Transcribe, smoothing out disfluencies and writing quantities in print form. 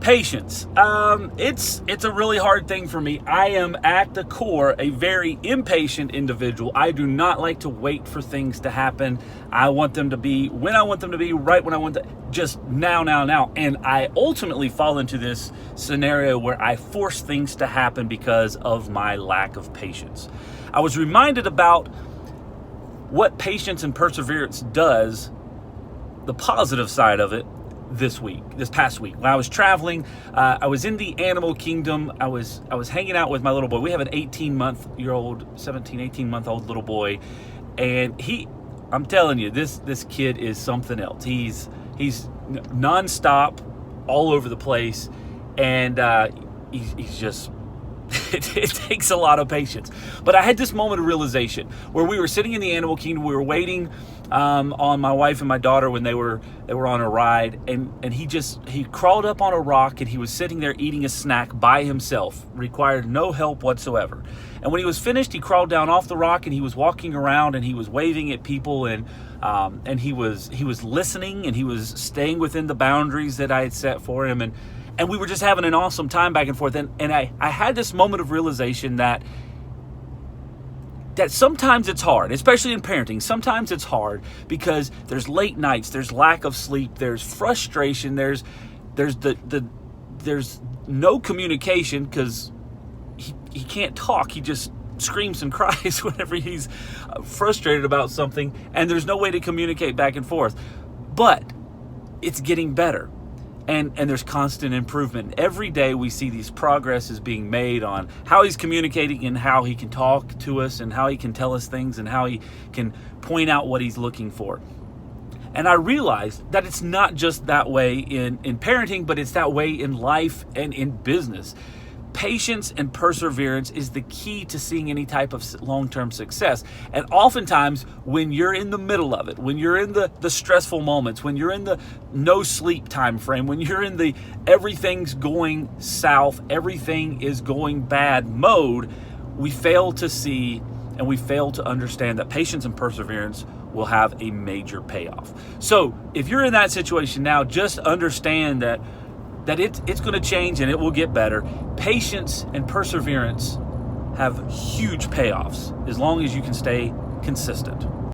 Patience. It's a really hard thing for me. I am at the core a very impatient individual. I do not like to wait for things to happen. I want them to be when I want them to be, right when I want them, just now. And I ultimately fall into this scenario where I force things to happen because of my lack of patience. I was reminded about what patience and perseverance does, the positive side of it, this past week. When I was traveling, I was in the animal kingdom. I was hanging out with my little boy. We have an 18-month-old little boy, and I'm telling you, this kid is something else. He's nonstop, all over the place, and he's just it takes a lot of patience. But I had this moment of realization where we were sitting in the animal kingdom. We were waiting on my wife and my daughter when they were on a ride, and he crawled up on a rock, and he was sitting there eating a snack by himself, required no help whatsoever. And when he was finished, he crawled down off the rock, and he was walking around, and he was waving at people, and he was listening, and he was staying within the boundaries that I had set for him, and we were just having an awesome time back and forth. And I had this moment of realization that sometimes it's hard, especially in parenting. Sometimes it's hard because there's late nights, there's lack of sleep, there's frustration, there's no communication because he can't talk. He just screams and cries whenever he's frustrated about something, and there's no way to communicate back and forth. But it's getting better. And there's constant improvement. Every day we see these progresses being made on how he's communicating and how he can talk to us and how he can tell us things and how he can point out what he's looking for. And I realized that it's not just that way in parenting, but it's that way in life and in business. Patience and perseverance is the key to seeing any type of long-term success. And oftentimes, when you're in the middle of it, when you're in the stressful moments, when you're in the no sleep time frame, when you're in the everything's going south, everything is going bad mode, we fail to see and we fail to understand that patience and perseverance will have a major payoff. So if you're in that situation now, just understand that it's going to change and it will get better. Patience and perseverance have huge payoffs as long as you can stay consistent.